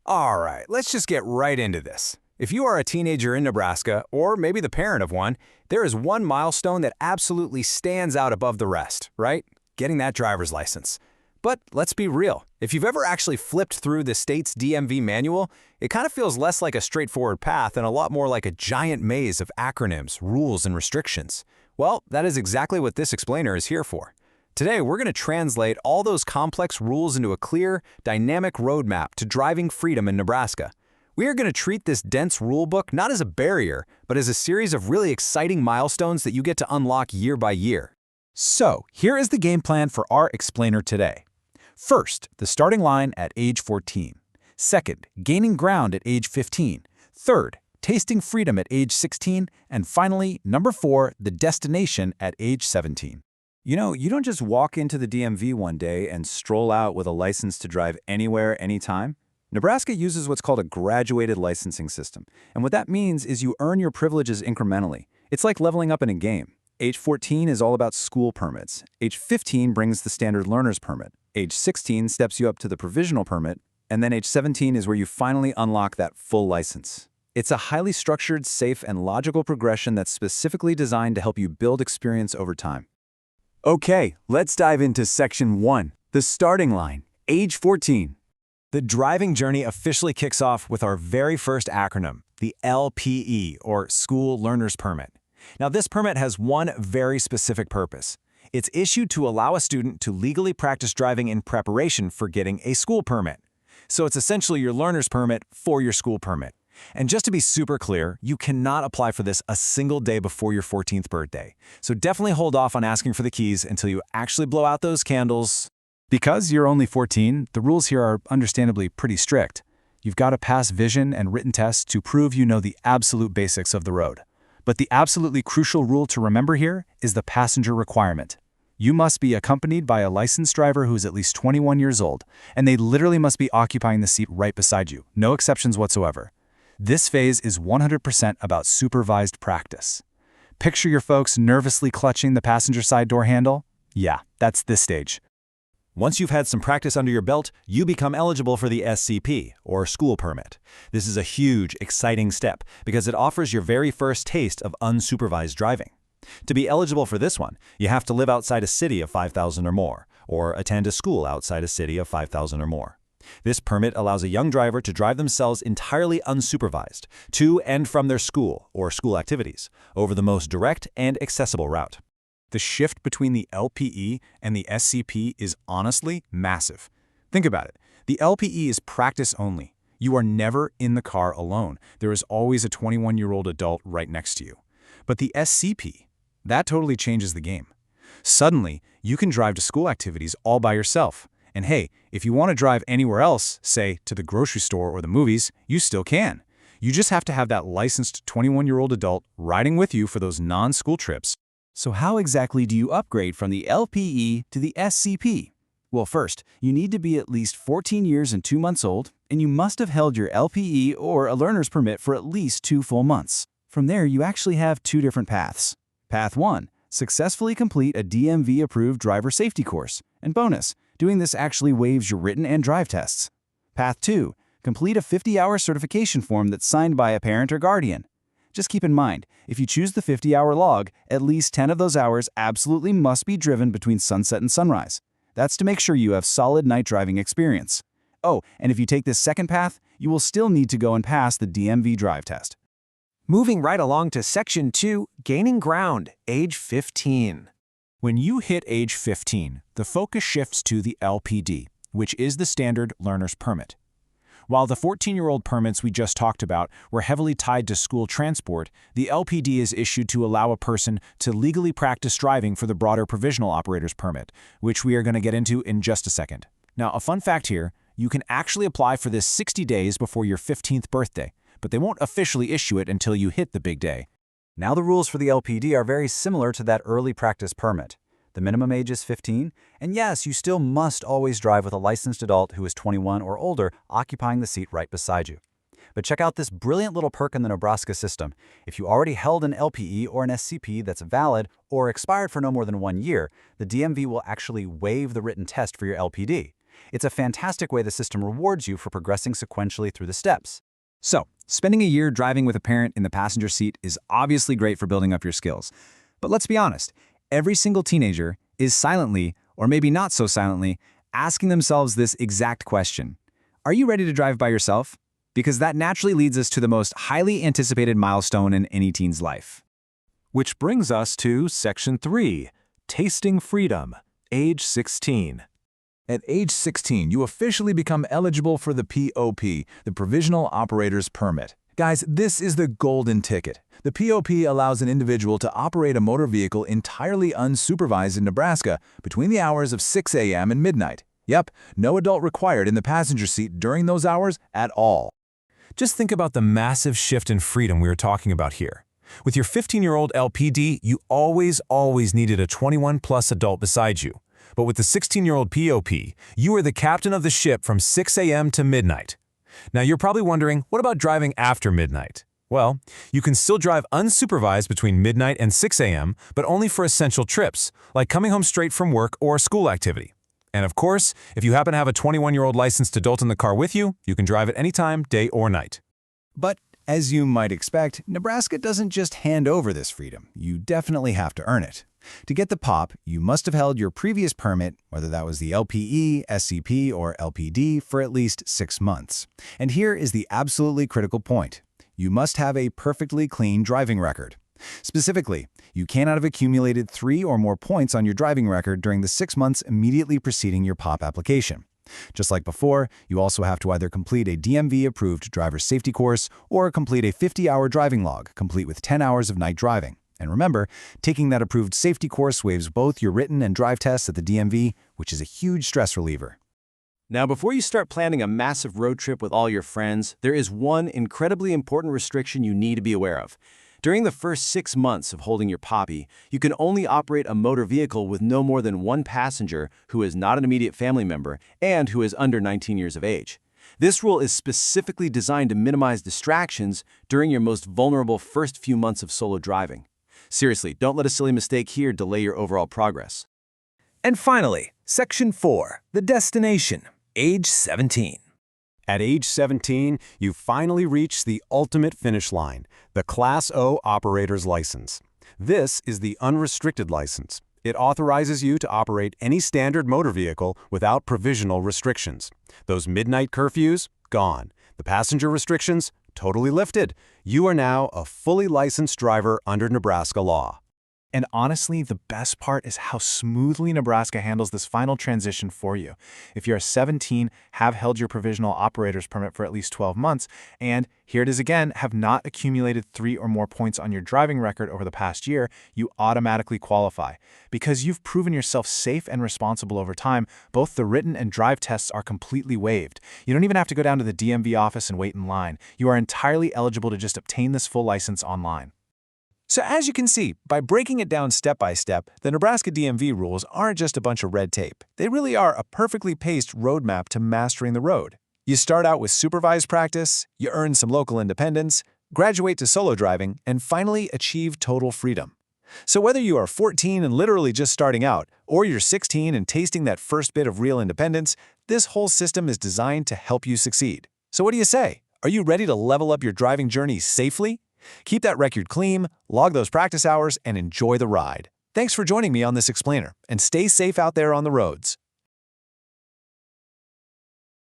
All right, let's just get right into this. If you are a teenager in Nebraska, or maybe the parent of one, there is one milestone that absolutely stands out above the rest, right? Getting that driver's license. But let's be real, if you've ever actually flipped through the state's DMV manual, it kind of feels less like a straightforward path and a lot more like a giant maze of acronyms, rules, and restrictions. Well, that is exactly what this explainer is here for. Today, we're going to translate all those complex rules into a clear, dynamic roadmap to driving freedom in Nebraska. We are going to treat this dense rulebook not as a barrier, but as a series of really exciting milestones that you get to unlock year by year. So, here is the game plan for our explainer today. First, the starting line at age 14. Second, gaining ground at age 15. Third, tasting freedom at age 16. And finally, number 4, the destination at age 17. You know, you don't just walk into the DMV one day and stroll out with a license to drive anywhere, anytime. Nebraska uses what's called a graduated licensing system. And what that means is you earn your privileges incrementally. It's like leveling up in a game. Age 14 is all about school permits. Age 15 brings the standard learner's permit. Age 16 steps you up to the provisional permit. And then age 17 is where you finally unlock that full license. It's a highly structured, safe, and logical progression that's specifically designed to help you build experience over time. Okay, let's dive into Section 1, the starting line, age 14. The driving journey officially kicks off with our very first acronym, the LPE, or School Learner's Permit. Now, this permit has one very specific purpose. It's issued to allow a student to legally practice driving in preparation for getting a school permit. So it's essentially your learner's permit for your school permit. And just to be super clear, you cannot apply for this a single day before your 14th birthday. So definitely hold off on asking for the keys until you actually blow out those candles. Because you're only 14, the rules here are understandably pretty strict. You've got to pass vision and written tests to prove you know the absolute basics of the road. But the absolutely crucial rule to remember here is the passenger requirement. You must be accompanied by a licensed driver who is at least 21 years old, and they literally must be occupying the seat right beside you, no exceptions whatsoever. This phase is 100% about supervised practice. Picture your folks nervously clutching the passenger side door handle? Yeah, that's this stage. Once you've had some practice under your belt, you become eligible for the SCP, or school permit. This is a huge, exciting step because it offers your very first taste of unsupervised driving. To be eligible for this one, you have to live outside a city of 5,000 or more, or attend a school outside a city of 5,000 or more. This permit allows a young driver to drive themselves entirely unsupervised to and from their school or school activities over the most direct and accessible route. The shift between the LPE and the SCP is honestly massive. Think about it. The LPE is practice only. You are never in the car alone. There is always a 21-year-old adult right next to you. But the SCP, that totally changes the game. Suddenly, you can drive to school activities all by yourself. And hey, if you want to drive anywhere else, say to the grocery store or the movies, you still can. You just have to have that licensed 21-year-old adult riding with you for those non-school trips. So how exactly do you upgrade from the LPE to the SCP? Well, first, you need to be at least 14 years and 2 months old, and you must have held your LPE or a learner's permit for at least 2 full months. From there, you actually have 2 different paths. Path 1, successfully complete a DMV-approved driver safety course. And bonus, doing this actually waives your written and drive tests. Path 2, complete a 50-hour certification form that's signed by a parent or guardian. Just keep in mind, if you choose the 50-hour log, at least 10 of those hours absolutely must be driven between sunset and sunrise. That's to make sure you have solid night driving experience. Oh, and if you take this second path, you will still need to go and pass the DMV drive test. Moving right along to Section 2, Gaining Ground, age 15. When you hit age 15, the focus shifts to the LPD, which is the standard learner's permit. While the 14-year-old permits we just talked about were heavily tied to school transport, the LPD is issued to allow a person to legally practice driving for the broader provisional operator's permit, which we are going to get into in just a second. Now, a fun fact here, you can actually apply for this 60 days before your 15th birthday, but they won't officially issue it until you hit the big day. Now the rules for the LPD are very similar to that early practice permit. The minimum age is 15, and yes, you still must always drive with a licensed adult who is 21 or older occupying the seat right beside you. But check out this brilliant little perk in the Nebraska system. If you already held an LPE or an SCP that's valid or expired for no more than 1 year, the DMV will actually waive the written test for your LPD. It's a fantastic way the system rewards you for progressing sequentially through the steps. So, spending a year driving with a parent in the passenger seat is obviously great for building up your skills. But let's be honest, every single teenager is silently, or maybe not so silently, asking themselves this exact question. Are you ready to drive by yourself? Because that naturally leads us to the most highly anticipated milestone in any teen's life. Which brings us to Section 3, Tasting Freedom, age 16. At age 16, you officially become eligible for the POP, the Provisional Operator's Permit. Guys, this is the golden ticket. The POP allows an individual to operate a motor vehicle entirely unsupervised in Nebraska between the hours of 6 a.m. and midnight. Yep, no adult required in the passenger seat during those hours at all. Just think about the massive shift in freedom we are talking about here. With your 15-year-old LPD, you always needed a 21-plus adult beside you. But with the 16-year-old POP, you are the captain of the ship from 6 a.m. to midnight. Now you're probably wondering, what about driving after midnight? Well, you can still drive unsupervised between midnight and 6 a.m., but only for essential trips, like coming home straight from work or school activity. And of course, if you happen to have a 21-year-old licensed adult in the car with you, you can drive at any time, day or night. But as you might expect, Nebraska doesn't just hand over this freedom. You definitely have to earn it. To get the POP, you must have held your previous permit, whether that was the LPE, SCP, or LPD, for at least 6 months. And here is the absolutely critical point. You must have a perfectly clean driving record. Specifically, you cannot have accumulated 3 or more points on your driving record during the 6 months immediately preceding your POP application. Just like before, you also have to either complete a DMV-approved driver's safety course or complete a 50-hour driving log, complete with 10 hours of night driving. And remember, taking that approved safety course waives both your written and drive tests at the DMV, which is a huge stress reliever. Now, before you start planning a massive road trip with all your friends, there is one incredibly important restriction you need to be aware of. During the first 6 months of holding your poppy, you can only operate a motor vehicle with no more than 1 passenger who is not an immediate family member and who is under 19 years of age. This rule is specifically designed to minimize distractions during your most vulnerable first few months of solo driving. Seriously, don't let a silly mistake here delay your overall progress. And finally, Section 4, the destination, age 17. At age 17, you finally reach the ultimate finish line, the Class O operator's license. This is the unrestricted license. It authorizes you to operate any standard motor vehicle without provisional restrictions. Those midnight curfews, gone. The passenger restrictions, totally lifted. You are now a fully licensed driver under Nebraska law. And honestly, the best part is how smoothly Nebraska handles this final transition for you. If you're 17, have held your provisional operator's permit for at least 12 months, and here it is again, have not accumulated 3 or more points on your driving record over the past year, you automatically qualify. Because you've proven yourself safe and responsible over time, both the written and drive tests are completely waived. You don't even have to go down to the DMV office and wait in line. You are entirely eligible to just obtain this full license online. So as you can see, by breaking it down step by step, the Nebraska DMV rules aren't just a bunch of red tape. They really are a perfectly paced roadmap to mastering the road. You start out with supervised practice, you earn some local independence, graduate to solo driving, and finally achieve total freedom. So whether you are 14 and literally just starting out, or you're 16 and tasting that first bit of real independence, this whole system is designed to help you succeed. So what do you say? Are you ready to level up your driving journey safely? Keep that record clean, log those practice hours, and enjoy the ride. Thanks for joining me on this explainer, and stay safe out there on the roads.